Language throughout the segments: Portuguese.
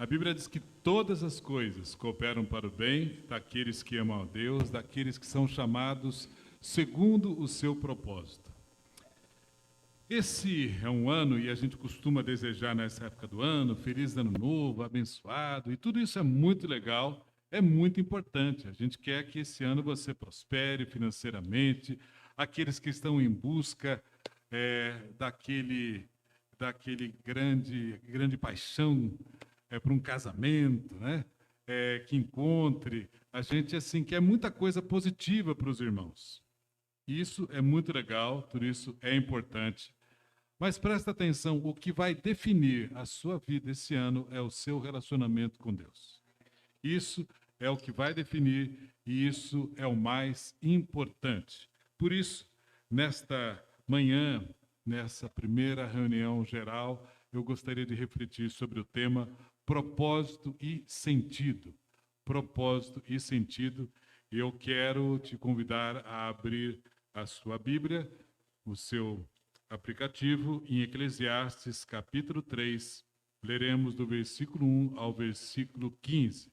A Bíblia diz que todas as coisas cooperam para o bem daqueles que amam a Deus, daqueles que são chamados segundo o seu propósito. Esse é um ano, e a gente costuma desejar nessa época do ano, feliz ano novo, abençoado, e tudo isso é muito legal, é muito importante. A gente quer que esse ano você prospere financeiramente, aqueles que estão em busca daquele grande paixão para um casamento, né? Que encontre. A gente, assim, quer muita coisa positiva para os irmãos. Isso é muito legal, tudo isso é importante. Mas presta atenção, o que vai definir a sua vida esse ano é o seu relacionamento com Deus. Isso é o que vai definir e isso é o mais importante. Por isso, nesta manhã, nessa primeira reunião geral, eu gostaria de refletir sobre o tema propósito e sentido. Propósito e sentido. Eu quero te convidar a abrir a sua Bíblia, o seu aplicativo, em Eclesiastes, capítulo 3. Leremos do versículo 1 ao versículo 15.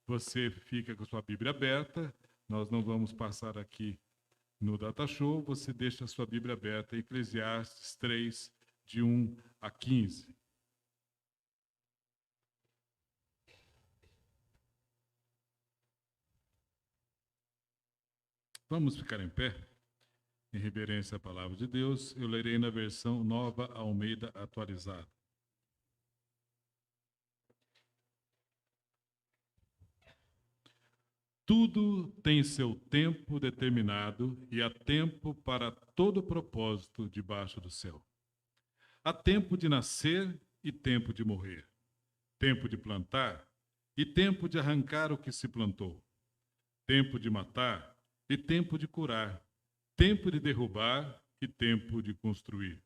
Você fica com a sua Bíblia aberta, nós não vamos passar aqui no Data Show, você deixa a sua Bíblia aberta, Eclesiastes 3, de 1 a 15. Vamos ficar em pé, em reverência à palavra de Deus. Eu lerei na versão Nova Almeida atualizada. Tudo tem seu tempo determinado e há tempo para todo propósito debaixo do céu. Há tempo de nascer e tempo de morrer. Tempo de plantar e tempo de arrancar o que se plantou. Tempo de matar e tempo de curar. Tempo de derrubar e tempo de construir.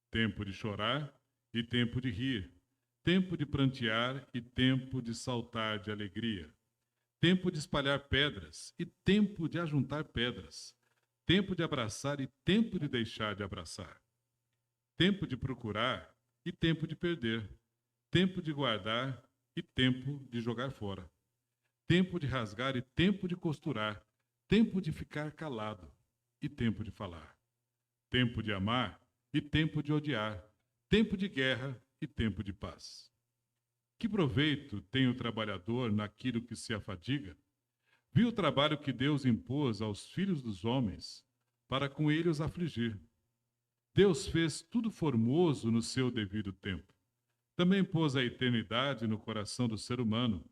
Tempo de chorar e tempo de rir. Tempo de prantear e tempo de saltar de alegria. Tempo de espalhar pedras e tempo de ajuntar pedras. Tempo de abraçar e tempo de deixar de abraçar. Tempo de procurar e tempo de perder. Tempo de guardar e tempo de jogar fora. Tempo de rasgar e tempo de costurar. Tempo de ficar calado e tempo de falar. Tempo de amar e tempo de odiar. Tempo de guerra e tempo de paz. Que proveito tem o trabalhador naquilo que se afadiga? Viu o trabalho que Deus impôs aos filhos dos homens para com ele os afligir. Deus fez tudo formoso no seu devido tempo. Também pôs a eternidade no coração do ser humano,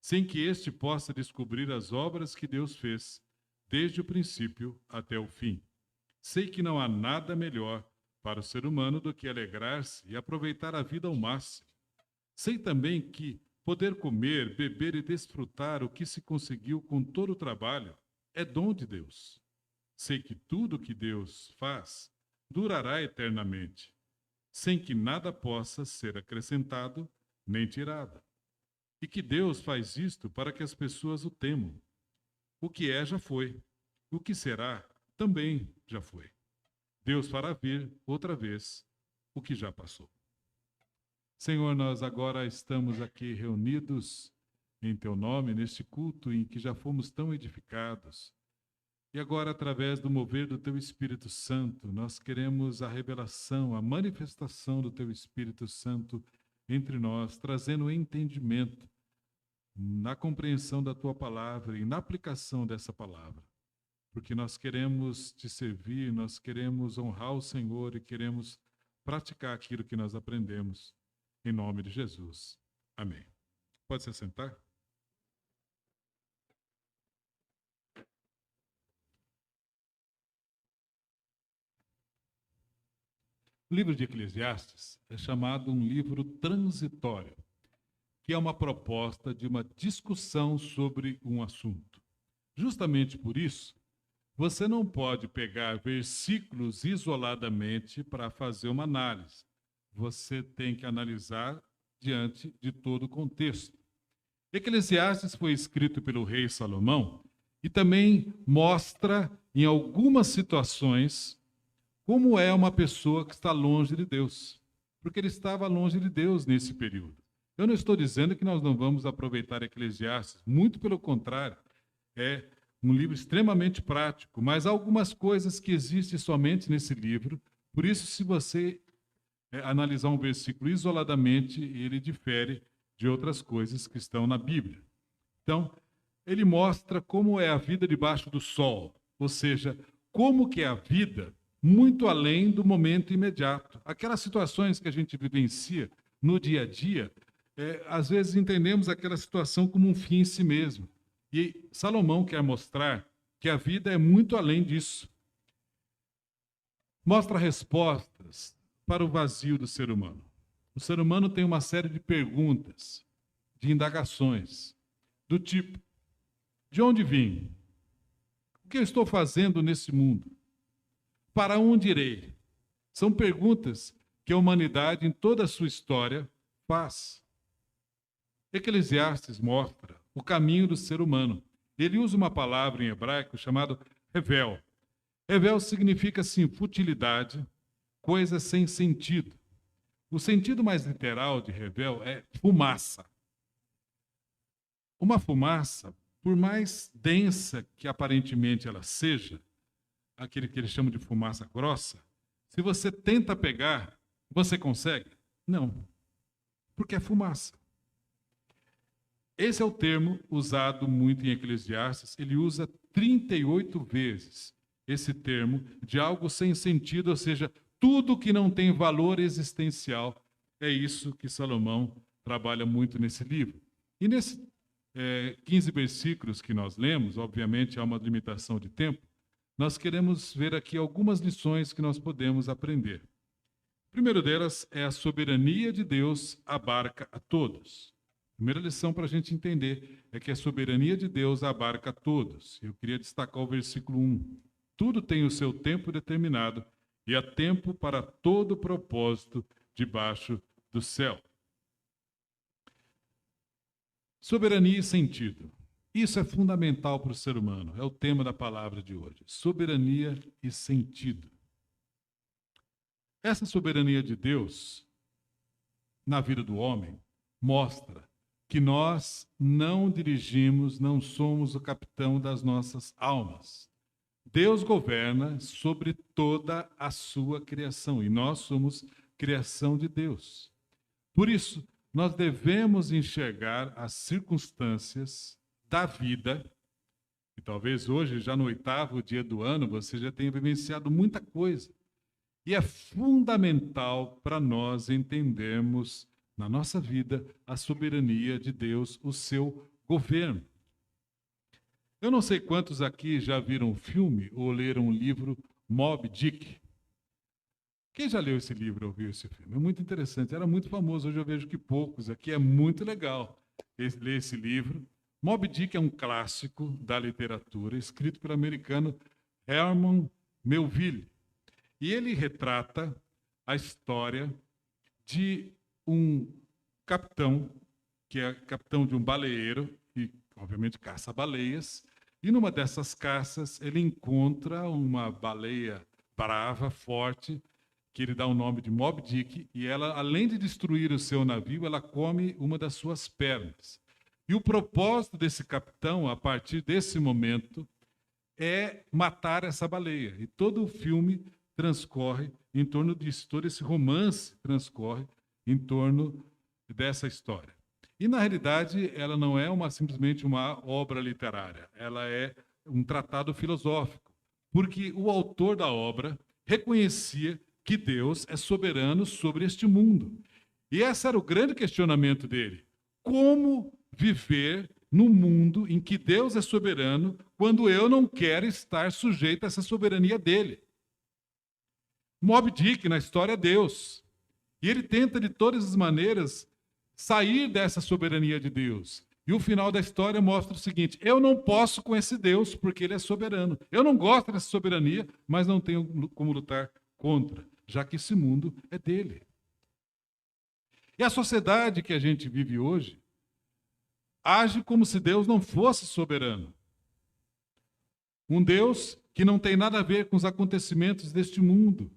sem que este possa descobrir as obras que Deus fez, desde o princípio até o fim. Sei que não há nada melhor para o ser humano do que alegrar-se e aproveitar a vida ao máximo. Sei também que poder comer, beber e desfrutar o que se conseguiu com todo o trabalho é dom de Deus. Sei que tudo que Deus faz durará eternamente, sem que nada possa ser acrescentado nem tirado. E que Deus faz isto para que as pessoas o temam. O que é já foi, o que será também já foi. Deus fará vir outra vez o que já passou. Senhor, nós agora estamos aqui reunidos em Teu nome, neste culto em que já fomos tão edificados. E agora, através do mover do Teu Espírito Santo, nós queremos a revelação, a manifestação do Teu Espírito Santo entre nós, trazendo entendimento na compreensão da Tua palavra e na aplicação dessa palavra. Porque nós queremos Te servir, nós queremos honrar o Senhor e queremos praticar aquilo que nós aprendemos. Em nome de Jesus. Amém. Pode se sentar? O livro de Eclesiastes é chamado um livro transitório, que é uma proposta de uma discussão sobre um assunto. Justamente por isso, você não pode pegar versículos isoladamente para fazer uma análise. Você tem que analisar diante de todo o contexto. Eclesiastes foi escrito pelo rei Salomão e também mostra, em algumas situações, como é uma pessoa que está longe de Deus. Porque ele estava longe de Deus nesse período. Eu não estou dizendo que nós não vamos aproveitar Eclesiastes, muito pelo contrário, é um livro extremamente prático, mas há algumas coisas que existem somente nesse livro, por isso, se você analisar um versículo isoladamente, ele difere de outras coisas que estão na Bíblia. Então, ele mostra como é a vida debaixo do sol, ou seja, como que é a vida muito além do momento imediato. Aquelas situações que a gente vivencia no dia a dia, às vezes entendemos aquela situação como um fim em si mesmo. E Salomão quer mostrar que a vida é muito além disso. Mostra respostas para o vazio do ser humano. O ser humano tem uma série de perguntas, de indagações, do tipo: de onde vim? O que eu estou fazendo nesse mundo? Para onde irei? São perguntas que a humanidade, em toda a sua história, faz. Eclesiastes mostra o caminho do ser humano. Ele usa uma palavra em hebraico chamada revel. Revel significa, assim, futilidade, coisa sem sentido. O sentido mais literal de revel é fumaça. Uma fumaça, por mais densa que aparentemente ela seja, aquele que eles chamam de fumaça grossa, se você tenta pegar, você consegue? Não, porque é fumaça. Esse é o termo usado muito em Eclesiastes. Ele usa 38 vezes esse termo de algo sem sentido, ou seja, tudo que não tem valor existencial. É isso que Salomão trabalha muito nesse livro. E nesses 15 versículos que nós lemos, obviamente há uma limitação de tempo, nós queremos ver aqui algumas lições que nós podemos aprender. A primeira delas é a soberania de Deus abarca a todos. A primeira lição para a gente entender é que a soberania de Deus abarca a todos. Eu queria destacar o versículo 1. Tudo tem o seu tempo determinado e há tempo para todo propósito debaixo do céu. Soberania e sentido. Isso é fundamental para o ser humano. É o tema da palavra de hoje. Soberania e sentido. Essa soberania de Deus na vida do homem mostra que nós não dirigimos, não somos o capitão das nossas almas. Deus governa sobre toda a sua criação e nós somos criação de Deus. Por isso, nós devemos enxergar as circunstâncias da vida, e talvez hoje, já no 8º dia do ano, você já tenha vivenciado muita coisa. E é fundamental para nós entendermos na nossa vida a soberania de Deus, o seu governo. Eu não sei quantos aqui já viram um filme ou leram um livro Moby Dick. Quem já leu esse livro ou viu esse filme? É muito interessante, era muito famoso, hoje eu vejo que poucos aqui, é muito legal ler esse livro. Moby Dick é um clássico da literatura, escrito pelo americano Herman Melville. E ele retrata a história de um capitão, que é capitão de um baleeiro, e obviamente caça baleias, e numa dessas caças ele encontra uma baleia brava, forte, que ele dá o nome de Moby Dick, e ela, além de destruir o seu navio, ela come uma das suas pernas. E o propósito desse capitão, a partir desse momento, é matar essa baleia. E todo o filme transcorre em torno disso, todo esse romance transcorre em torno dessa história. E, na realidade, ela não é simplesmente uma obra literária, ela é um tratado filosófico, porque o autor da obra reconhecia que Deus é soberano sobre este mundo. E esse era o grande questionamento dele. Como viver num mundo em que Deus é soberano quando eu não quero estar sujeito a essa soberania dele? Moby Dick, na história, é Deus. E ele tenta, de todas as maneiras, sair dessa soberania de Deus. E o final da história mostra o seguinte: eu não posso com esse Deus, porque ele é soberano. Eu não gosto dessa soberania, mas não tenho como lutar contra, já que esse mundo é dele. E a sociedade que a gente vive hoje age como se Deus não fosse soberano. Um Deus que não tem nada a ver com os acontecimentos deste mundo.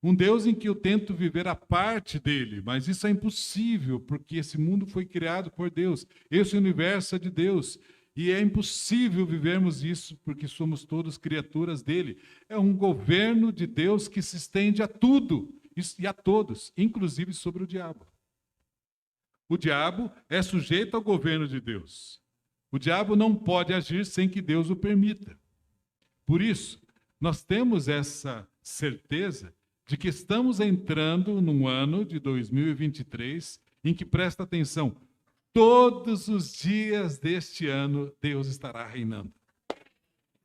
Um Deus em que eu tento viver a parte dele, mas isso é impossível, porque esse mundo foi criado por Deus, esse universo é de Deus, e é impossível vivermos isso, porque somos todos criaturas dele. É um governo de Deus que se estende a tudo e a todos, inclusive sobre o diabo. O diabo é sujeito ao governo de Deus. O diabo não pode agir sem que Deus o permita. Por isso, nós temos essa certeza de que estamos entrando num ano de 2023 em que, presta atenção, todos os dias deste ano Deus estará reinando.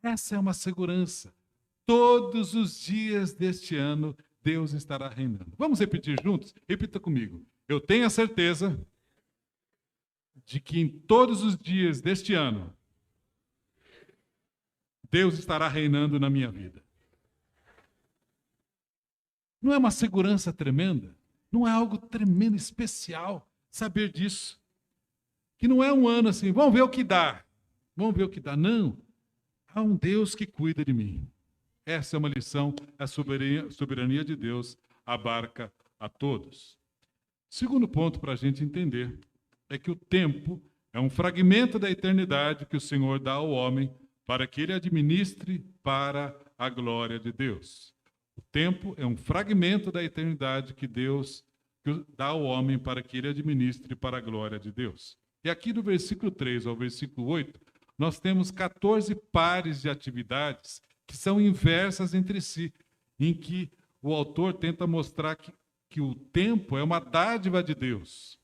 Essa é uma segurança. Todos os dias deste ano Deus estará reinando. Vamos repetir juntos? Repita comigo. Eu tenho a certeza de que em todos os dias deste ano Deus estará reinando na minha vida. Não é uma segurança tremenda? Não é algo tremendo, especial, saber disso? Que não é um ano assim, vamos ver o que dá. Vamos ver o que dá. Não. Há um Deus que cuida de mim. Essa é uma lição, a soberania de Deus abarca a todos. Segundo ponto para a gente entender é que o tempo é um fragmento da eternidade que o Senhor dá ao homem para que ele administre para a glória de Deus. O tempo é um fragmento da eternidade que Deus dá ao homem para que ele administre para a glória de Deus. E aqui do versículo 3 ao versículo 8, nós temos 14 pares de atividades que são inversas entre si, em que o autor tenta mostrar que o tempo é uma dádiva de Deus.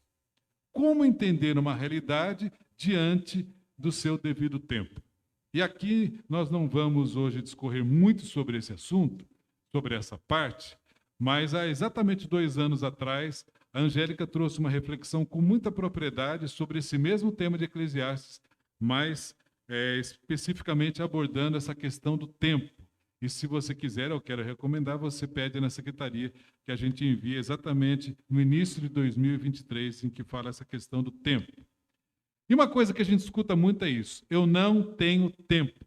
Como entender uma realidade diante do seu devido tempo? E aqui nós não vamos hoje discorrer muito sobre esse assunto, sobre essa parte, mas há exatamente 2 anos atrás, a Angélica trouxe uma reflexão com muita propriedade sobre esse mesmo tema de Eclesiastes, mas especificamente abordando essa questão do tempo. E se você quiser, eu quero recomendar, você pede na secretaria que a gente envie exatamente no início de 2023, em que fala essa questão do tempo. E uma coisa que a gente escuta muito é isso: eu não tenho tempo.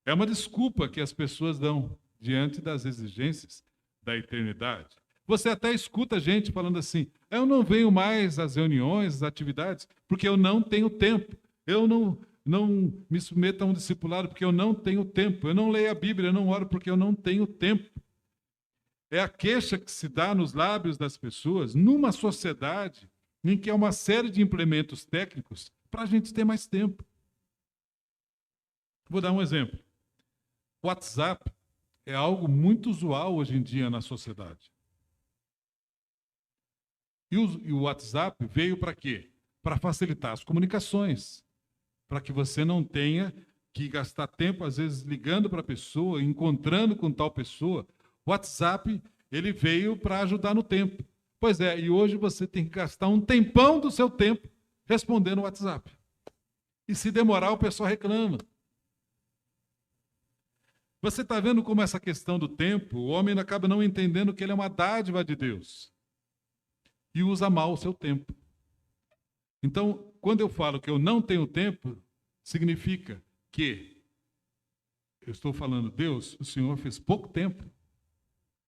É uma desculpa que as pessoas dão diante das exigências da eternidade. Você até escuta gente falando assim: eu não venho mais às reuniões, às atividades, porque eu não tenho tempo. Eu não me submeto a um discipulado porque eu não tenho tempo. Eu não leio a Bíblia, eu não oro porque eu não tenho tempo. É a queixa que se dá nos lábios das pessoas numa sociedade em que há uma série de implementos técnicos para a gente ter mais tempo. Vou dar um exemplo. O WhatsApp é algo muito usual hoje em dia na sociedade. E o WhatsApp veio para quê? Para facilitar as comunicações, para que você não tenha que gastar tempo, às vezes, ligando para a pessoa, encontrando com tal pessoa. O WhatsApp, ele veio para ajudar no tempo. Pois é, e hoje você tem que gastar um tempão do seu tempo respondendo o WhatsApp. E se demorar, o pessoal reclama. Você está vendo como essa questão do tempo, o homem acaba não entendendo que ele é uma dádiva de Deus. E usa mal o seu tempo. Então, quando eu falo que eu não tenho tempo, significa que eu estou falando, Deus, o Senhor fez pouco tempo.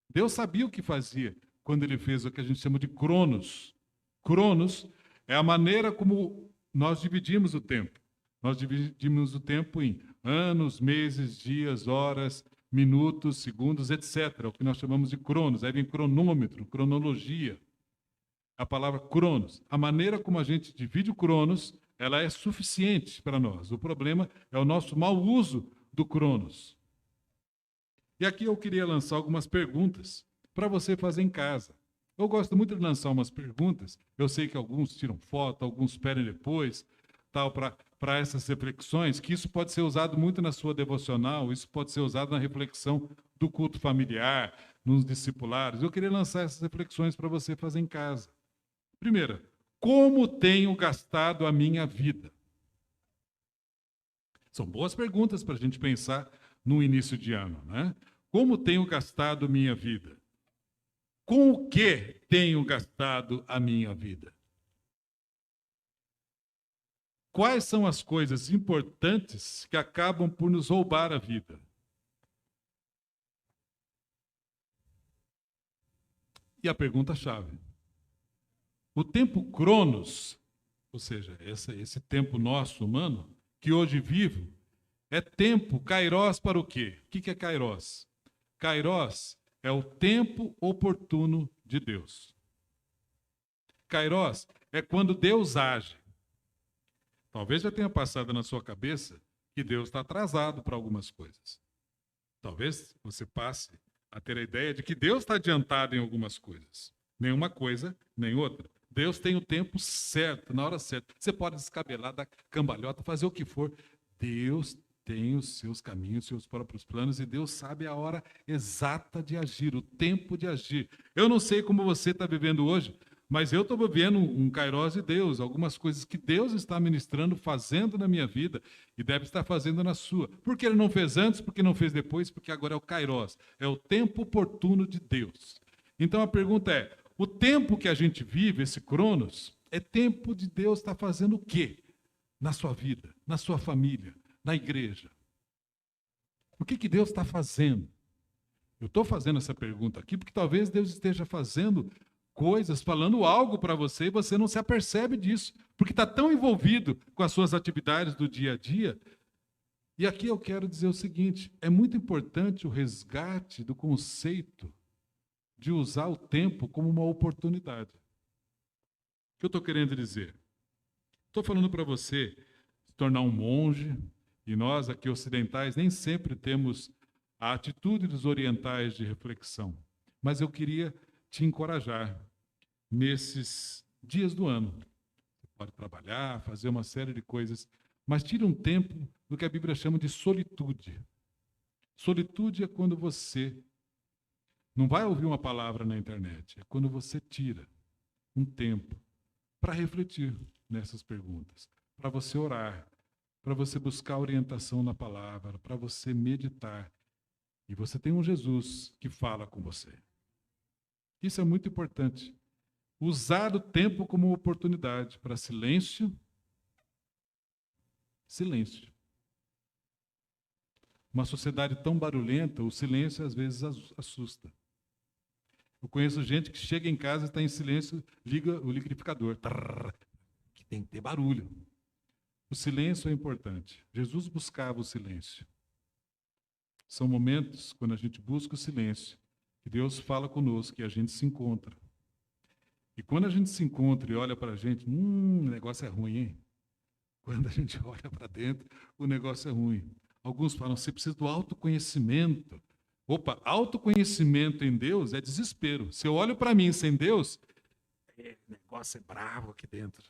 Deus sabia o que fazia quando ele fez o que a gente chama de cronos. Cronos é a maneira como nós dividimos o tempo. Nós dividimos o tempo em anos, meses, dias, horas, minutos, segundos, etc. O que nós chamamos de cronos. Aí vem cronômetro, cronologia. A palavra cronos. A maneira como a gente divide o cronos, ela é suficiente para nós. O problema é o nosso mau uso do cronos. E aqui eu queria lançar algumas perguntas para você fazer em casa. Eu gosto muito de lançar umas perguntas. Eu sei que alguns tiram foto, alguns esperem depois, tal, para essas reflexões, que isso pode ser usado muito na sua devocional, isso pode ser usado na reflexão do culto familiar, nos discipulares. Eu queria lançar essas reflexões para você fazer em casa. Primeira, como tenho gastado a minha vida? São boas perguntas para a gente pensar no início de ano, né? Como tenho gastado minha vida? Com o que tenho gastado a minha vida? Quais são as coisas importantes que acabam por nos roubar a vida? E a pergunta-chave: o tempo Cronos, ou seja, esse tempo nosso humano, que hoje vivo, é tempo Kairos para o quê? O que é Kairos? Kairos é o tempo oportuno de Deus. Kairos é quando Deus age. Talvez já tenha passado na sua cabeça que Deus está atrasado para algumas coisas. Talvez você passe a ter a ideia de que Deus está adiantado em algumas coisas. Nenhuma coisa, nem outra. Deus tem o tempo certo, na hora certa. Você pode descabelar, dar cambalhota, fazer o que for. Deus tem os seus caminhos, os seus próprios planos, e Deus sabe a hora exata de agir, o tempo de agir. Eu não sei como você está vivendo hoje, mas eu estou vivendo um Kairos de Deus, algumas coisas que Deus está ministrando, fazendo na minha vida, e deve estar fazendo na sua. Por que Ele não fez antes, por que não fez depois? Porque agora é o Kairos, é o tempo oportuno de Deus. Então a pergunta é, o tempo que a gente vive, esse Cronos, é tempo de Deus estar fazendo o quê? Na sua vida, na sua família, na igreja. O que Deus está fazendo? Eu estou fazendo essa pergunta aqui porque talvez Deus esteja fazendo coisas, falando algo para você e você não se apercebe disso, porque está tão envolvido com as suas atividades do dia a dia. E aqui eu quero dizer o seguinte, é muito importante o resgate do conceito de usar o tempo como uma oportunidade. O que eu estou querendo dizer? Estou falando para você se tornar um monge, e nós aqui ocidentais nem sempre temos a atitude dos orientais de reflexão. Mas eu queria te encorajar nesses dias do ano. Você pode trabalhar, fazer uma série de coisas, mas tire um tempo do que a Bíblia chama de solitude. Solitude é quando você não vai ouvir uma palavra na internet, é quando você tira um tempo para refletir nessas perguntas, para você orar, para você buscar orientação na palavra, para você meditar. E você tem um Jesus que fala com você. Isso é muito importante. Usar o tempo como oportunidade para silêncio. Silêncio. Uma sociedade tão barulhenta, o silêncio às vezes assusta. Eu conheço gente que chega em casa e está em silêncio, liga o liquidificador. Trrr, que tem que ter barulho. O silêncio é importante. Jesus buscava o silêncio. São momentos, quando a gente busca o silêncio, que Deus fala conosco, que a gente se encontra. E quando a gente se encontra e olha para a gente, o negócio é ruim, hein? Quando a gente olha para dentro, o negócio é ruim. Alguns falam, você precisa do autoconhecimento. Opa, autoconhecimento em Deus é desespero. Se eu olho para mim sem Deus, o negócio é bravo aqui dentro.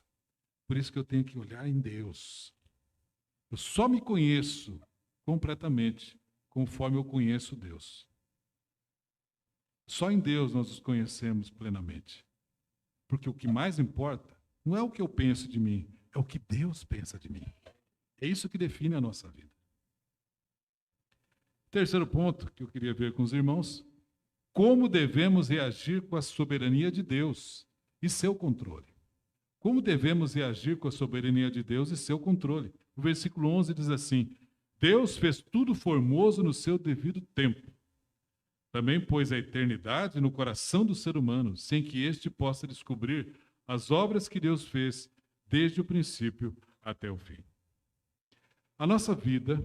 Por isso que eu tenho que olhar em Deus. Eu só me conheço completamente conforme eu conheço Deus. Só em Deus nós nos conhecemos plenamente. Porque o que mais importa não é o que eu penso de mim, é o que Deus pensa de mim. É isso que define a nossa vida. Terceiro ponto que eu queria ver com os irmãos, como devemos reagir com a soberania de Deus e seu controle. Como devemos reagir com a soberania de Deus e seu controle? O versículo 11 diz assim, Deus fez tudo formoso no seu devido tempo. Também pôs a eternidade no coração do ser humano, sem que este possa descobrir as obras que Deus fez desde o princípio até o fim. A nossa vida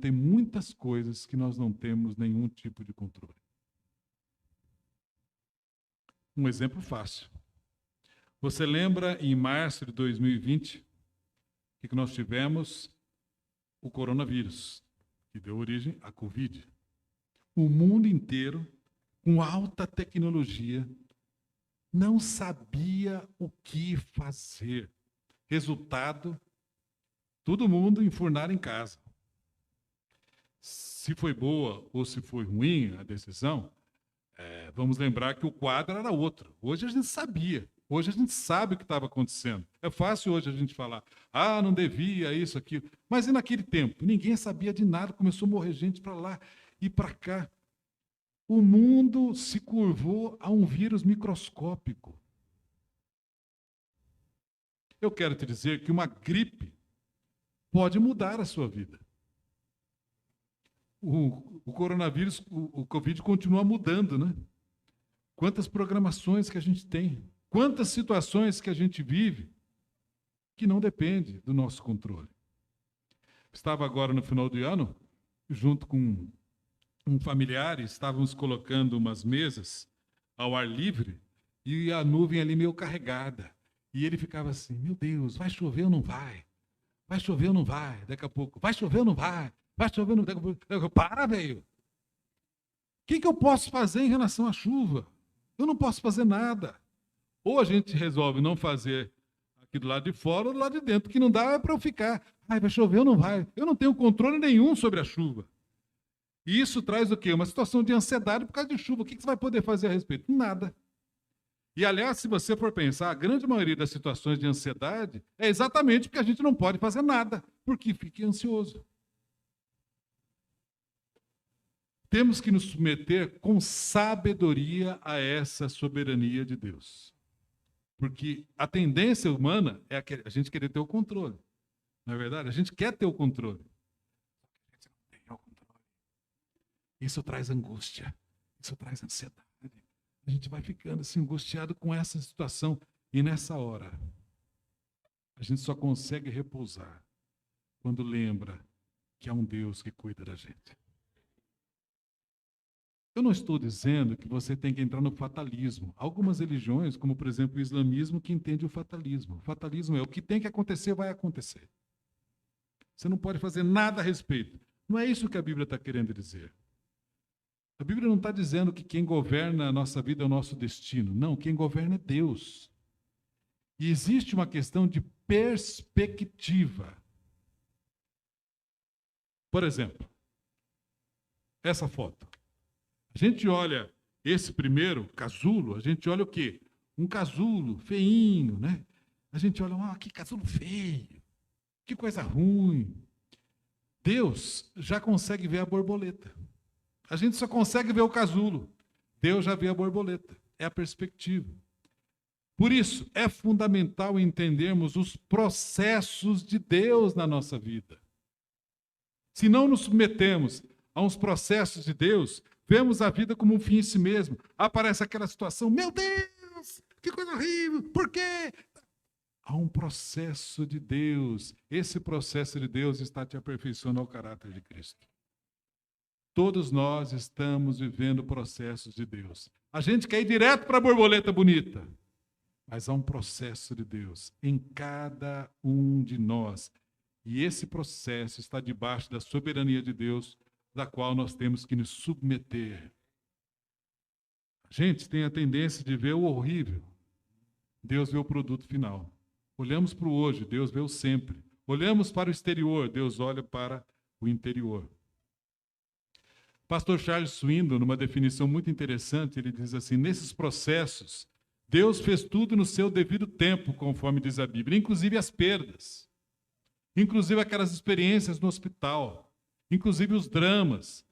tem muitas coisas que nós não temos nenhum tipo de controle. Um exemplo fácil. Você lembra em março de 2020 que nós tivemos o coronavírus, que deu origem à Covid. O mundo inteiro, com alta tecnologia, não sabia o que fazer. Resultado, todo mundo enfurnar em casa. Se foi boa ou se foi ruim a decisão, vamos lembrar que o quadro era outro. Hoje a gente sabia. Hoje a gente sabe o que estava acontecendo. É fácil hoje a gente falar, não devia, isso, aquilo. Mas e naquele tempo? Ninguém sabia de nada, começou a morrer gente para lá e para cá. O mundo se curvou a um vírus microscópico. Eu quero te dizer que uma gripe pode mudar a sua vida. O coronavírus, o Covid continua mudando, né? Quantas programações que a gente tem, quantas situações que a gente vive que não depende do nosso controle. Estava agora no final do ano, junto com um familiar, estávamos colocando umas mesas ao ar livre e a nuvem ali meio carregada. E ele ficava assim, meu Deus, vai chover ou não vai? Vai chover ou não vai? Daqui a pouco, vai chover ou não vai? Vai chover ou não vai? Daqui a pouco, para, velho. O que eu posso fazer em relação à chuva? Eu não posso fazer nada. Ou a gente resolve não fazer aqui do lado de fora ou do lado de dentro, que não dá é para eu ficar. Ai, vai chover ou não vai? Eu não tenho controle nenhum sobre a chuva. E isso traz o quê? Uma situação de ansiedade por causa de chuva. O que você vai poder fazer a respeito? Nada. E, aliás, se você for pensar, a grande maioria das situações de ansiedade é exatamente porque a gente não pode fazer nada, porque fica ansioso. Temos que nos submeter com sabedoria a essa soberania de Deus. Porque a tendência humana é a gente querer ter o controle. Não é verdade? A gente quer ter o controle. Isso traz angústia, isso traz ansiedade. A gente vai ficando assim, angustiado com essa situação. E nessa hora, a gente só consegue repousar quando lembra que há um Deus que cuida da gente. Eu não estou dizendo que você tem que entrar no fatalismo. Há algumas religiões, como por exemplo o islamismo, que entende o fatalismo. O fatalismo é o que tem que acontecer, vai acontecer. Você não pode fazer nada a respeito. Não é isso que a Bíblia está querendo dizer. A Bíblia não está dizendo que quem governa a nossa vida é o nosso destino. Não, quem governa é Deus. E existe uma questão de perspectiva. Por exemplo, essa foto. A gente olha esse primeiro casulo, a gente olha o quê? Um casulo feinho, né? A gente olha, que casulo feio, que coisa ruim. Deus já consegue ver a borboleta. A gente só consegue ver o casulo. Deus já vê a borboleta. É a perspectiva. Por isso, é fundamental entendermos os processos de Deus na nossa vida. Se não nos submetemos a uns processos de Deus, vemos a vida como um fim em si mesmo. Aparece aquela situação, meu Deus, que coisa horrível, por quê? Há um processo de Deus. Esse processo de Deus está te aperfeiçoando ao caráter de Cristo. Todos nós estamos vivendo processos de Deus. A gente quer ir direto para a borboleta bonita. Mas há um processo de Deus em cada um de nós. E esse processo está debaixo da soberania de Deus, da qual nós temos que nos submeter. A gente tem a tendência de ver o horrível. Deus vê o produto final. Olhamos para o hoje, Deus vê o sempre. Olhamos para o exterior, Deus olha para o interior. Pastor Charles Swindoll, numa definição muito interessante, ele diz assim, nesses processos, Deus fez tudo no seu devido tempo, conforme diz a Bíblia, inclusive as perdas, inclusive aquelas experiências no hospital, inclusive os dramas,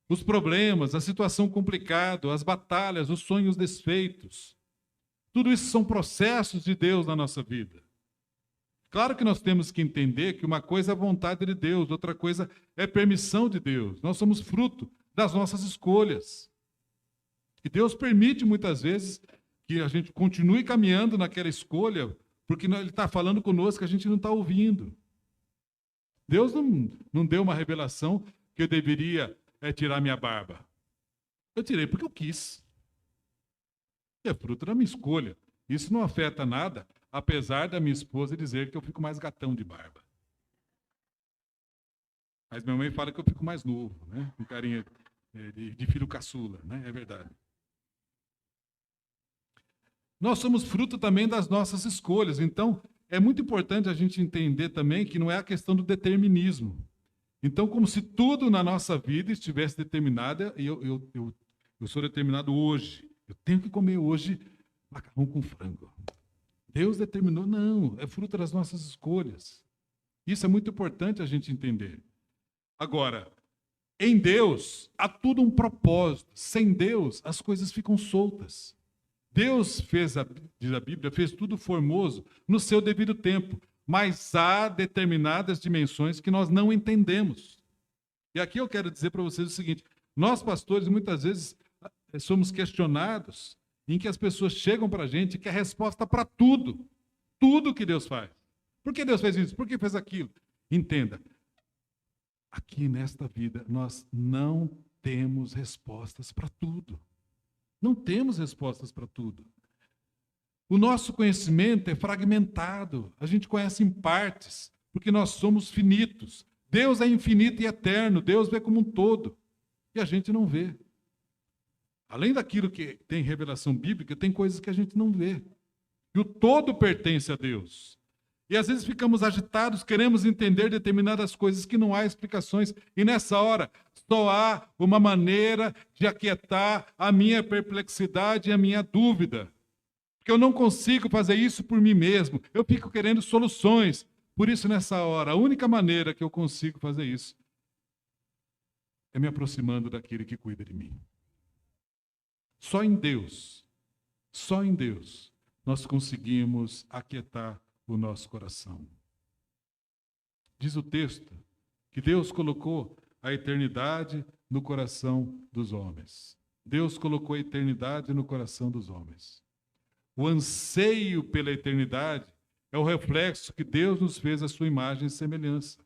os problemas, a situação complicada, as batalhas, os sonhos desfeitos. Tudo isso são processos de Deus na nossa vida. Claro que nós temos que entender que uma coisa é a vontade de Deus, outra coisa é permissão de Deus. Nós somos fruto das nossas escolhas. E Deus permite muitas vezes que a gente continue caminhando naquela escolha, porque Ele está falando conosco que a gente não está ouvindo. Deus não deu uma revelação que eu deveria tirar minha barba. Eu tirei porque eu quis. É fruto da minha escolha. Isso não afeta nada, apesar da minha esposa dizer que eu fico mais gatão de barba. Mas minha mãe fala que eu fico mais novo, né? Com carinha de filho caçula, né? É verdade. Nós somos fruto também das nossas escolhas. Então, é muito importante a gente entender também que não é a questão do determinismo. Então, como se tudo na nossa vida estivesse determinado, e eu sou determinado hoje. Eu tenho que comer hoje macarrão com frango. Deus determinou, não, é fruto das nossas escolhas. Isso é muito importante a gente entender. Agora, em Deus, há tudo um propósito. Sem Deus, as coisas ficam soltas. Deus fez, diz a Bíblia, fez tudo formoso no seu devido tempo, mas há determinadas dimensões que nós não entendemos. E aqui eu quero dizer para vocês o seguinte, nós pastores muitas vezes somos questionados em que as pessoas chegam para a gente e querem resposta para tudo. Tudo que Deus faz. Por que Deus fez isso? Por que fez aquilo? Entenda, aqui nesta vida nós não temos respostas para tudo. Não temos respostas para tudo. O nosso conhecimento é fragmentado. A gente conhece em partes, porque nós somos finitos. Deus é infinito e eterno. Deus vê como um todo. E a gente não vê. Além daquilo que tem revelação bíblica, tem coisas que a gente não vê. E o todo pertence a Deus. E às vezes ficamos agitados, queremos entender determinadas coisas que não há explicações. E nessa hora, só há uma maneira de aquietar a minha perplexidade e a minha dúvida. Porque eu não consigo fazer isso por mim mesmo. Eu fico querendo soluções. Por isso, nessa hora, a única maneira que eu consigo fazer isso é me aproximando daquele que cuida de mim. Só em Deus, nós conseguimos aquietar o nosso coração. Diz o texto que Deus colocou a eternidade no coração dos homens. Deus colocou a eternidade no coração dos homens. O anseio pela eternidade é o reflexo que Deus nos fez à sua imagem e semelhança.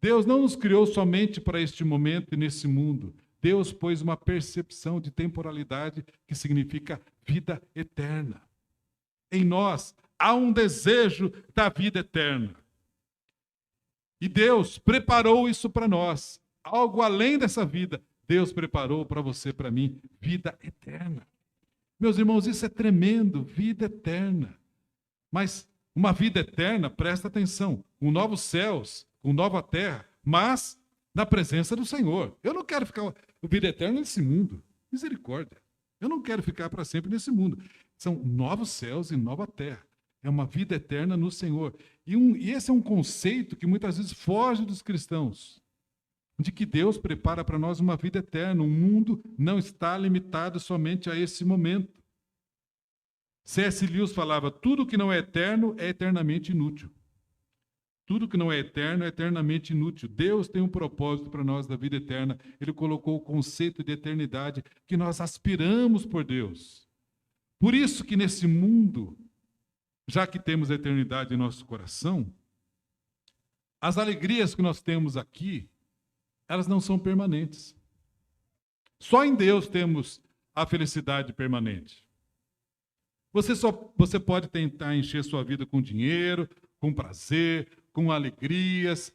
Deus não nos criou somente para este momento e nesse mundo. Deus pôs uma percepção de temporalidade que significa vida eterna. Em nós há um desejo da vida eterna. E Deus preparou isso para nós. Algo além dessa vida, Deus preparou para você, para mim, vida eterna. Meus irmãos, isso é tremendo, vida eterna. Mas uma vida eterna, presta atenção, com novos céus, com nova terra, mas na presença do Senhor. Eu não quero ficar vida eterna nesse mundo. Misericórdia. Eu não quero ficar para sempre nesse mundo. São novos céus e nova terra. É uma vida eterna no Senhor. E esse é um conceito que muitas vezes foge dos cristãos. De que Deus prepara para nós uma vida eterna. O mundo não está limitado somente a esse momento. C.S. Lewis falava, tudo que não é eterno é eternamente inútil. Tudo que não é eterno é eternamente inútil. Deus tem um propósito para nós da vida eterna. Ele colocou o conceito de eternidade que nós aspiramos por Deus. Por isso que nesse mundo, já que temos a eternidade em nosso coração, as alegrias que nós temos aqui, elas não são permanentes. Só em Deus temos a felicidade permanente. Você pode tentar encher sua vida com dinheiro, com prazer, com alegrias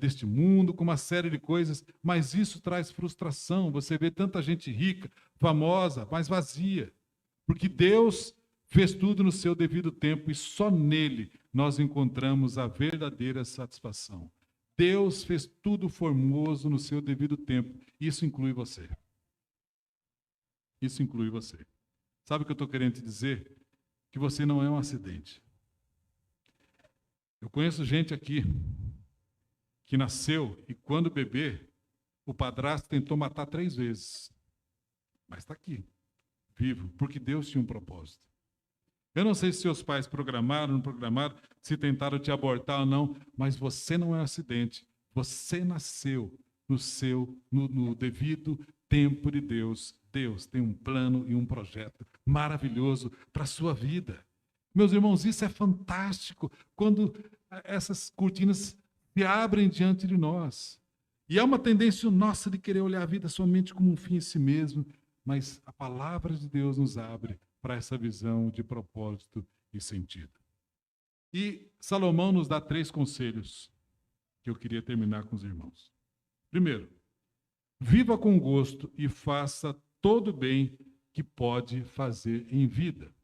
deste mundo, com uma série de coisas, mas isso traz frustração. Você vê tanta gente rica, famosa, mas vazia. Porque Deus fez tudo no seu devido tempo e só nele nós encontramos a verdadeira satisfação. Deus fez tudo formoso no seu devido tempo. Isso inclui você. Isso inclui você. Sabe o que eu estou querendo te dizer? Que você não é um acidente. Eu conheço gente aqui que nasceu e quando bebê, o padrasto tentou matar 3 vezes. Mas está aqui, vivo, porque Deus tinha um propósito. Eu não sei se seus pais programaram, não programaram, se tentaram te abortar ou não, mas você não é um acidente. Você nasceu no devido tempo de Deus. Deus tem um plano e um projeto maravilhoso para a sua vida. Meus irmãos, isso é fantástico quando essas cortinas se abrem diante de nós. E há uma tendência nossa de querer olhar a vida somente como um fim em si mesmo, mas a palavra de Deus nos abre para essa visão de propósito e sentido. E Salomão nos dá 3 conselhos que eu queria terminar com os irmãos. Primeiro, viva com gosto e faça todo o bem que pode fazer em vida.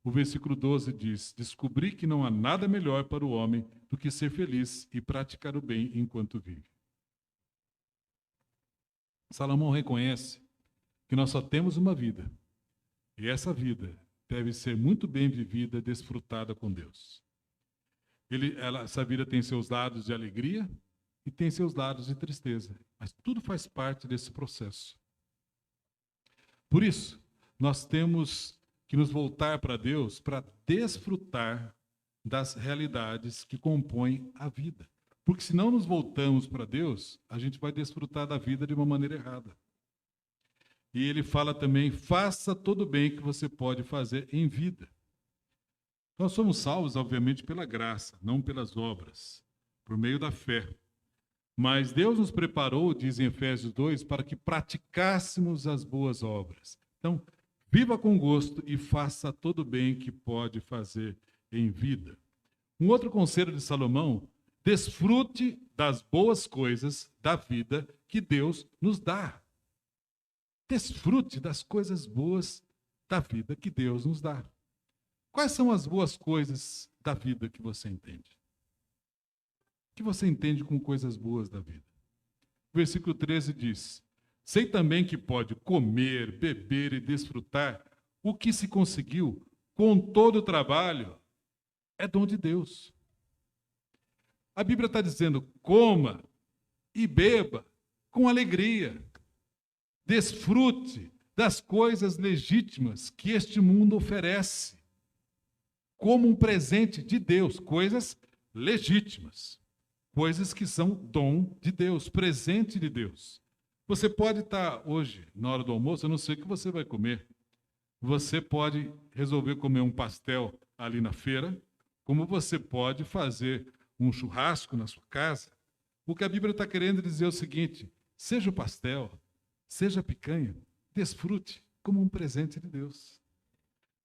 O versículo 12 diz, descobri que não há nada melhor para o homem do que ser feliz e praticar o bem enquanto vive. Salomão reconhece que nós só temos uma vida. E essa vida deve ser muito bem vivida, desfrutada com Deus. Essa vida tem seus lados de alegria e tem seus lados de tristeza. Mas tudo faz parte desse processo. Por isso, nós temos que nos voltar para Deus para desfrutar das realidades que compõem a vida. Porque se não nos voltamos para Deus, a gente vai desfrutar da vida de uma maneira errada. E ele fala também, faça todo o bem que você pode fazer em vida. Nós somos salvos, obviamente, pela graça, não pelas obras, por meio da fé. Mas Deus nos preparou, diz em Efésios 2, para que praticássemos as boas obras. Então, viva com gosto e faça todo o bem que pode fazer em vida. Um outro conselho de Salomão, desfrute das boas coisas da vida que Deus nos dá. Desfrute das coisas boas da vida que Deus nos dá. Quais são as boas coisas da vida que você entende? O que você entende com coisas boas da vida? O versículo 13 diz, sei também que pode comer, beber e desfrutar o que se conseguiu com todo o trabalho, é dom de Deus. A Bíblia está dizendo, coma e beba com alegria. Desfrute das coisas legítimas que este mundo oferece, como um presente de Deus, coisas legítimas, coisas que são dom de Deus, presente de Deus. Você pode estar hoje, na hora do almoço, eu não sei o que você vai comer. Você pode resolver comer um pastel ali na feira, como você pode fazer um churrasco na sua casa. O que a Bíblia está querendo dizer é o seguinte, seja o pastel, seja a picanha, desfrute como um presente de Deus.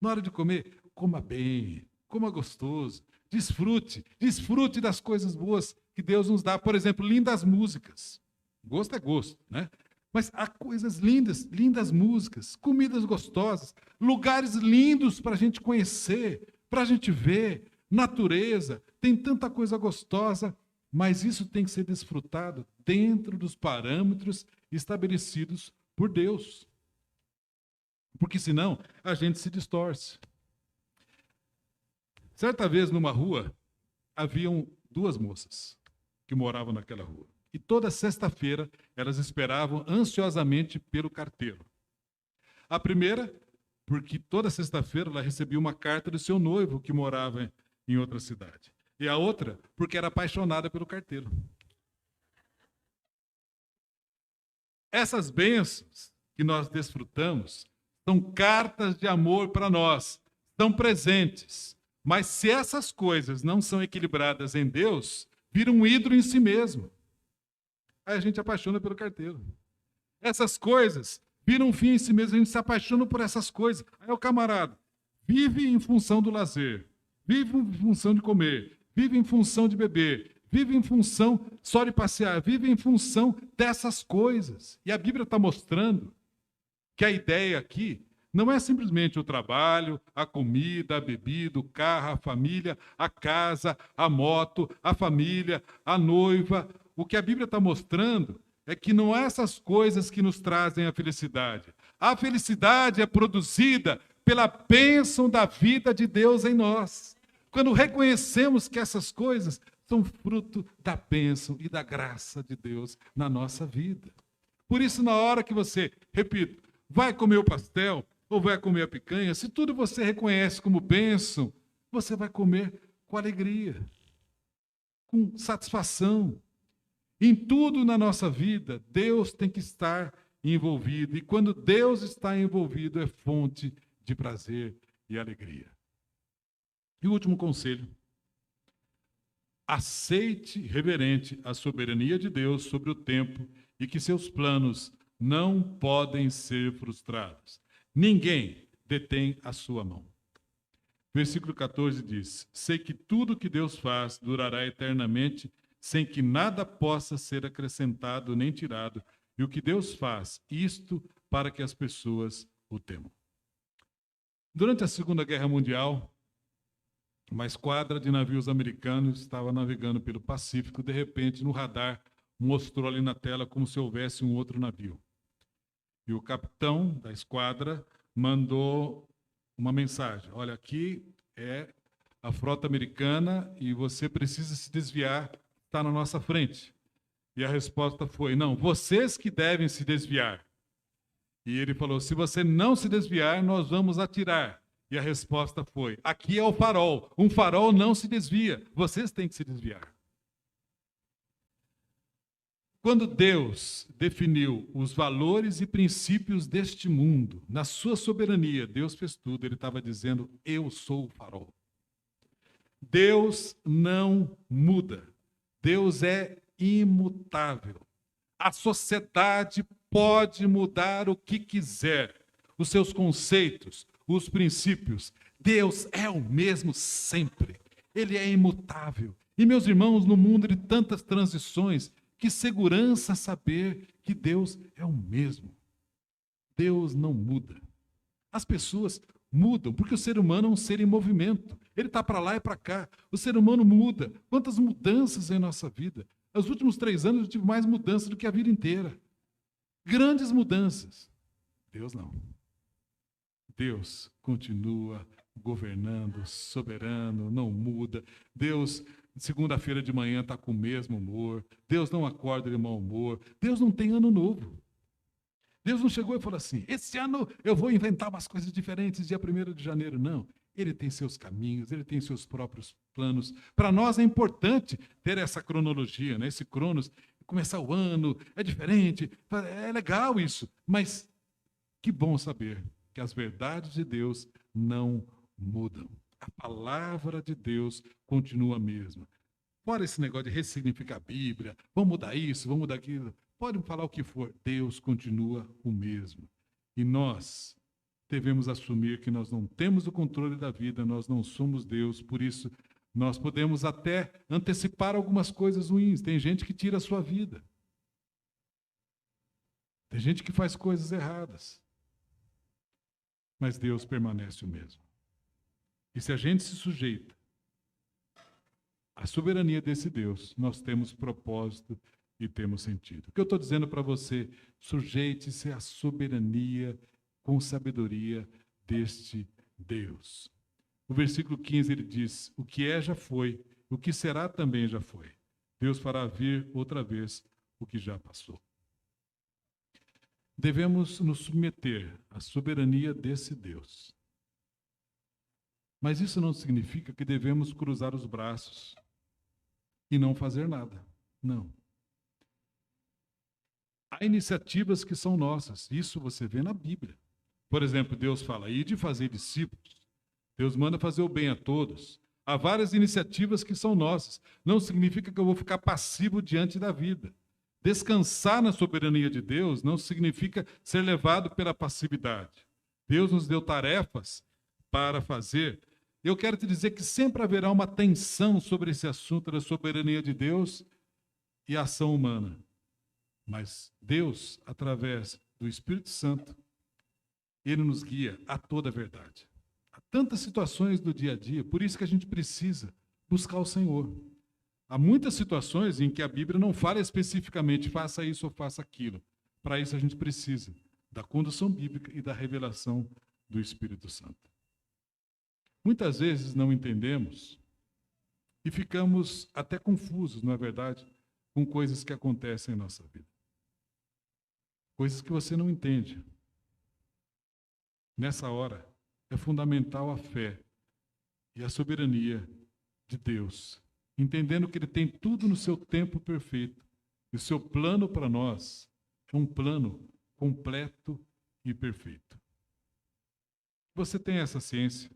Na hora de comer, coma bem, coma gostoso, desfrute das coisas boas que Deus nos dá. Por exemplo, lindas músicas. Gosto é gosto, né? Mas há coisas lindas, lindas músicas, comidas gostosas, lugares lindos para a gente conhecer, para a gente ver, natureza, tem tanta coisa gostosa, mas isso tem que ser desfrutado dentro dos parâmetros estabelecidos por Deus. Porque senão a gente se distorce. Certa vez numa rua, haviam duas moças que moravam naquela rua. E toda sexta-feira elas esperavam ansiosamente pelo carteiro. A primeira, porque toda sexta-feira ela recebia uma carta do seu noivo que morava em outra cidade. E a outra, porque era apaixonada pelo carteiro. Essas bênçãos que nós desfrutamos são cartas de amor para nós, são presentes. Mas se essas coisas não são equilibradas em Deus, vira um ídolo em si mesmo. Aí a gente apaixona pelo carteiro. Essas coisas viram um fim em si mesmo, a gente se apaixona por essas coisas. Aí o camarada vive em função do lazer, vive em função de comer, vive em função de beber, vive em função só de passear, vive em função dessas coisas. E a Bíblia está mostrando que a ideia aqui não é simplesmente o trabalho, a comida, a bebida, o carro, a família, a casa, a moto, a família, a noiva. O que a Bíblia está mostrando é que não é essas coisas que nos trazem a felicidade. A felicidade é produzida pela bênção da vida de Deus em nós. Quando reconhecemos que essas coisas são fruto da bênção e da graça de Deus na nossa vida. Por isso, na hora que você, repito, vai comer o pastel ou vai comer a picanha, se tudo você reconhece como bênção, você vai comer com alegria, com satisfação. Em tudo na nossa vida, Deus tem que estar envolvido. E quando Deus está envolvido, é fonte de prazer e alegria. E o último conselho. Aceite reverente a soberania de Deus sobre o tempo e que seus planos não podem ser frustrados. Ninguém detém a sua mão. Versículo 14 diz, sei que tudo que Deus faz durará eternamente, sem que nada possa ser acrescentado nem tirado, e o que Deus faz, isto para que as pessoas o temam. Durante a Segunda Guerra Mundial, uma esquadra de navios americanos estava navegando pelo Pacífico, de repente, no radar, mostrou ali na tela como se houvesse um outro navio. E o capitão da esquadra mandou uma mensagem, olha, aqui é a frota americana e você precisa se desviar, está na nossa frente. E a resposta foi, não, vocês que devem se desviar. E ele falou, se você não se desviar, nós vamos atirar. E a resposta foi, aqui é o farol, um farol não se desvia, vocês têm que se desviar. Quando Deus definiu os valores e princípios deste mundo, na sua soberania, Deus fez tudo. Ele estava dizendo: eu sou o farol. Deus não muda. Deus é imutável. A sociedade pode mudar o que quiser, os seus conceitos, os princípios. Deus é o mesmo sempre. Ele é imutável. E, meus irmãos, no mundo de tantas transições, que segurança saber que Deus é o mesmo. Deus não muda. As pessoas mudam, porque o ser humano é um ser em movimento. Ele está para lá e para cá. O ser humano muda. Quantas mudanças em nossa vida. Nos últimos 3 anos eu tive mais mudanças do que a vida inteira. Grandes mudanças. Deus não. Deus continua governando, soberano, não muda. Deus, segunda-feira de manhã, está com o mesmo humor. Deus não acorda de mau humor. Deus não tem ano novo. Deus não chegou e falou assim: esse ano eu vou inventar umas coisas diferentes, dia 1º de janeiro. Não. Ele tem seus caminhos, ele tem seus próprios planos. Para nós é importante ter essa cronologia, né? Esse cronos, começar o ano, é diferente, é legal isso. Mas que bom saber que as verdades de Deus não mudam. A palavra de Deus continua a mesma. Fora esse negócio de ressignificar a Bíblia, vamos mudar isso, vamos mudar aquilo. Podem falar o que for, Deus continua o mesmo. E nós devemos assumir que nós não temos o controle da vida, nós não somos Deus, por isso nós podemos até antecipar algumas coisas ruins. Tem gente que tira a sua vida. Tem gente que faz coisas erradas. Mas Deus permanece o mesmo. E se a gente se sujeita à soberania desse Deus, nós temos propósito e temos sentido. O que eu estou dizendo para você, sujeite-se à soberania com sabedoria deste Deus. O versículo 15 ele diz: o que é já foi, o que será também já foi. Deus fará vir outra vez o que já passou. Devemos nos submeter à soberania desse Deus. Mas isso não significa que devemos cruzar os braços e não fazer nada. Não. Há iniciativas que são nossas. Isso você vê na Bíblia. Por exemplo, Deus fala: ide fazer discípulos. Deus manda fazer o bem a todos. Há várias iniciativas que são nossas. Não significa que eu vou ficar passivo diante da vida. Descansar na soberania de Deus não significa ser levado pela passividade. Deus nos deu tarefas para fazer. Eu quero te dizer que sempre haverá uma tensão sobre esse assunto da soberania de Deus e a ação humana. Mas Deus, através do Espírito Santo, Ele nos guia a toda a verdade. Há tantas situações do dia a dia, por isso que a gente precisa buscar o Senhor. Há muitas situações em que a Bíblia não fala especificamente faça isso ou faça aquilo. Para isso a gente precisa da condução bíblica e da revelação do Espírito Santo. Muitas vezes não entendemos e ficamos até confusos, não é verdade, com coisas que acontecem em nossa vida. Coisas que você não entende. Nessa hora, é fundamental a fé e a soberania de Deus, entendendo que Ele tem tudo no seu tempo perfeito. E o seu plano para nós é um plano completo e perfeito. Você tem essa ciência?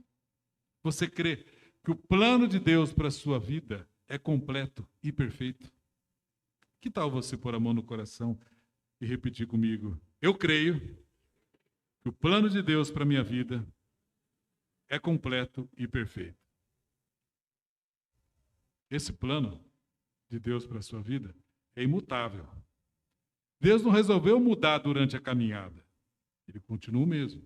Você crê que o plano de Deus para a sua vida é completo e perfeito? Que tal você pôr a mão no coração e repetir comigo: eu creio que o plano de Deus para a minha vida é completo e perfeito. Esse plano de Deus para a sua vida é imutável. Deus não resolveu mudar durante a caminhada. Ele continua o mesmo.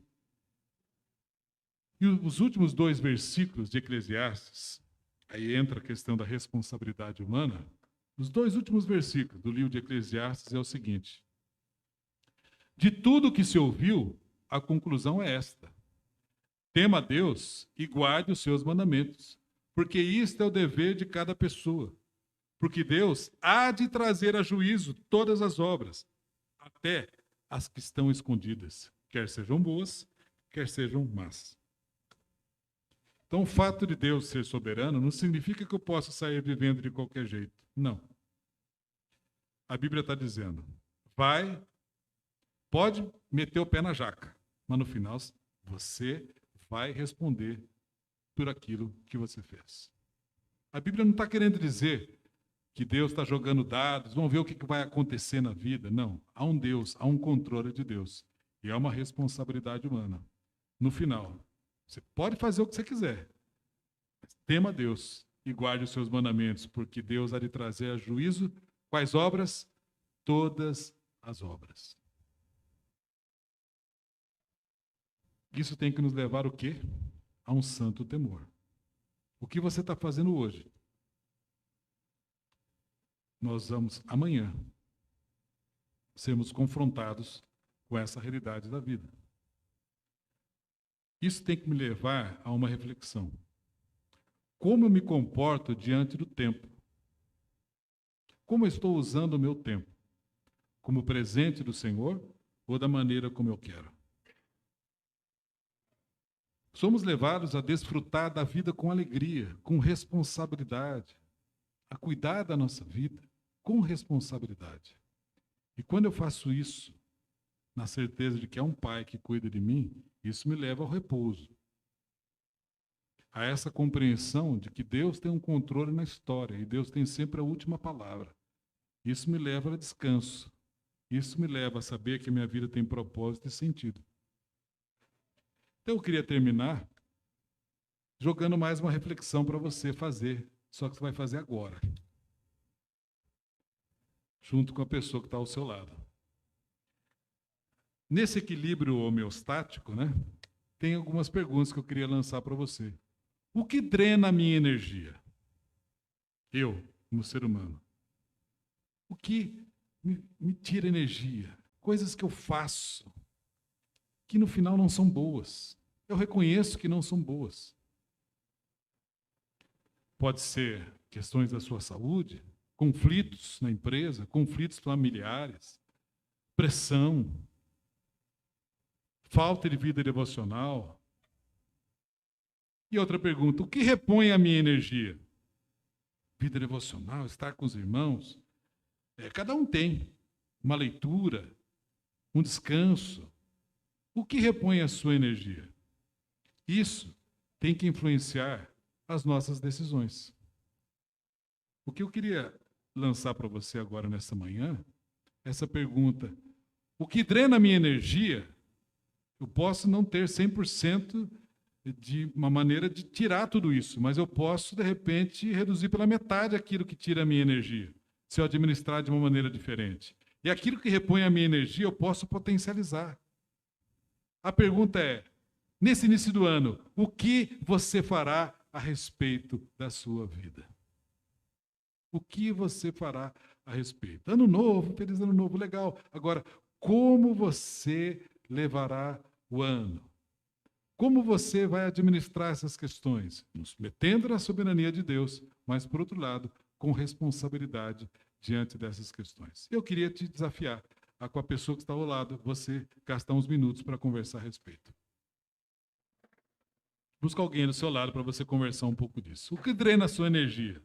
E os últimos 2 versículos de Eclesiastes, aí entra a questão da responsabilidade humana. Os 2 últimos versículos do livro de Eclesiastes é o seguinte: de tudo que se ouviu, a conclusão é esta: tema a Deus e guarde os seus mandamentos, porque isto é o dever de cada pessoa. Porque Deus há de trazer a juízo todas as obras, até as que estão escondidas, quer sejam boas, quer sejam más. Então, o fato de Deus ser soberano não significa que eu possa sair vivendo de qualquer jeito. Não. a Bíblia está dizendo, vai, pode meter o pé na jaca, mas no final você vai responder por aquilo que você fez. A Bíblia não está querendo dizer que Deus está jogando dados, vamos ver o que vai acontecer na vida. Não, há um Deus, há um controle de Deus. E é uma responsabilidade humana. No final, você pode fazer o que você quiser, mas tema a Deus e guarde os seus mandamentos, porque Deus há de trazer a juízo quais obras? Todas as obras. Isso tem que nos levar o quê? A um santo temor. O que você está fazendo hoje? Nós vamos, amanhã, sermos confrontados com essa realidade da vida. Isso tem que me levar a uma reflexão. Como eu me comporto diante do tempo? Como eu estou usando o meu tempo? Como presente do Senhor ou da maneira como eu quero? Somos levados a desfrutar da vida com alegria, com responsabilidade, a cuidar da nossa vida com responsabilidade. E quando eu faço isso, na certeza de que é um Pai que cuida de mim, isso me leva ao repouso. A essa compreensão de que Deus tem um controle na história e Deus tem sempre a última palavra. Isso me leva a descanso. Isso me leva a saber que a minha vida tem propósito e sentido. Então eu queria terminar jogando mais uma reflexão para você fazer, só que você vai fazer agora, junto com a pessoa que está ao seu lado. Nesse equilíbrio homeostático, né, tem algumas perguntas que eu queria lançar para você. O que drena a minha energia? Eu, como ser humano. O que me tira energia? Coisas que eu faço que no final não são boas. Eu reconheço que não são boas. Pode ser questões da sua saúde, conflitos na empresa, conflitos familiares, pressão, falta de vida devocional. E outra pergunta, o que repõe a minha energia? Vida devocional, estar com os irmãos. Cada um tem uma leitura, um descanso. O que repõe a sua energia? Isso tem que influenciar as nossas decisões. O que eu queria lançar para você agora nessa manhã, essa pergunta, o que drena a minha energia, eu posso não ter 100% de uma maneira de tirar tudo isso, mas eu posso, de repente, reduzir pela metade aquilo que tira a minha energia, se eu administrar de uma maneira diferente. E aquilo que repõe a minha energia, eu posso potencializar. A pergunta é, nesse início do ano, o que você fará a respeito da sua vida? O que você fará a respeito? Ano novo, feliz ano novo, legal. Agora, como você levará o ano? Como você vai administrar essas questões? Nos metendo na soberania de Deus, mas, por outro lado, com responsabilidade diante dessas questões. Eu queria te desafiar a, com a pessoa que está ao lado, você gastar uns minutos para conversar a respeito. Busca alguém do seu lado para você conversar um pouco disso. O que drena a sua energia?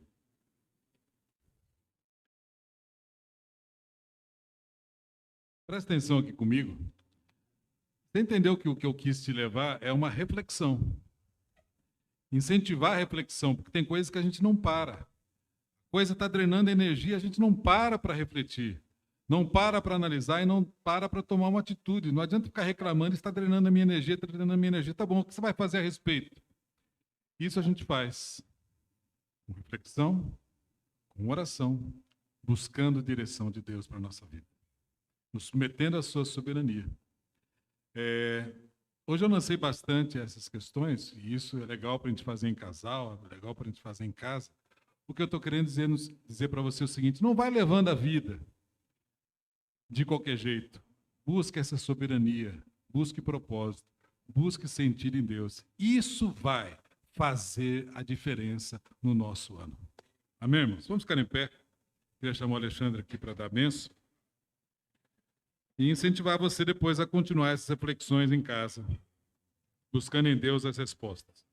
Presta atenção aqui comigo. Você entendeu que o que eu quis te levar é uma reflexão. Incentivar a reflexão, porque tem coisas que a gente não para. A coisa está drenando energia, a gente não para refletir. Não para analisar e não para tomar uma atitude. Não adianta ficar reclamando, está drenando a minha energia, está drenando a minha energia. Tá bom, o que você vai fazer a respeito? Isso a gente faz com reflexão, com oração, buscando a direção de Deus para a nossa vida. Nos submetendo à sua soberania. Hoje eu lancei bastante essas questões, e isso é legal para a gente fazer em casal, é legal para a gente fazer em casa. O que eu estou querendo dizer para você é o seguinte, não vai levando a vida de qualquer jeito. Busque essa soberania, busque propósito, busque sentido em Deus. Isso vai fazer a diferença no nosso ano. Amém, irmãos? Vamos ficar em pé. Queria chamar o Alexandre aqui para dar a bênção. E incentivar você depois a continuar essas reflexões em casa, buscando em Deus as respostas.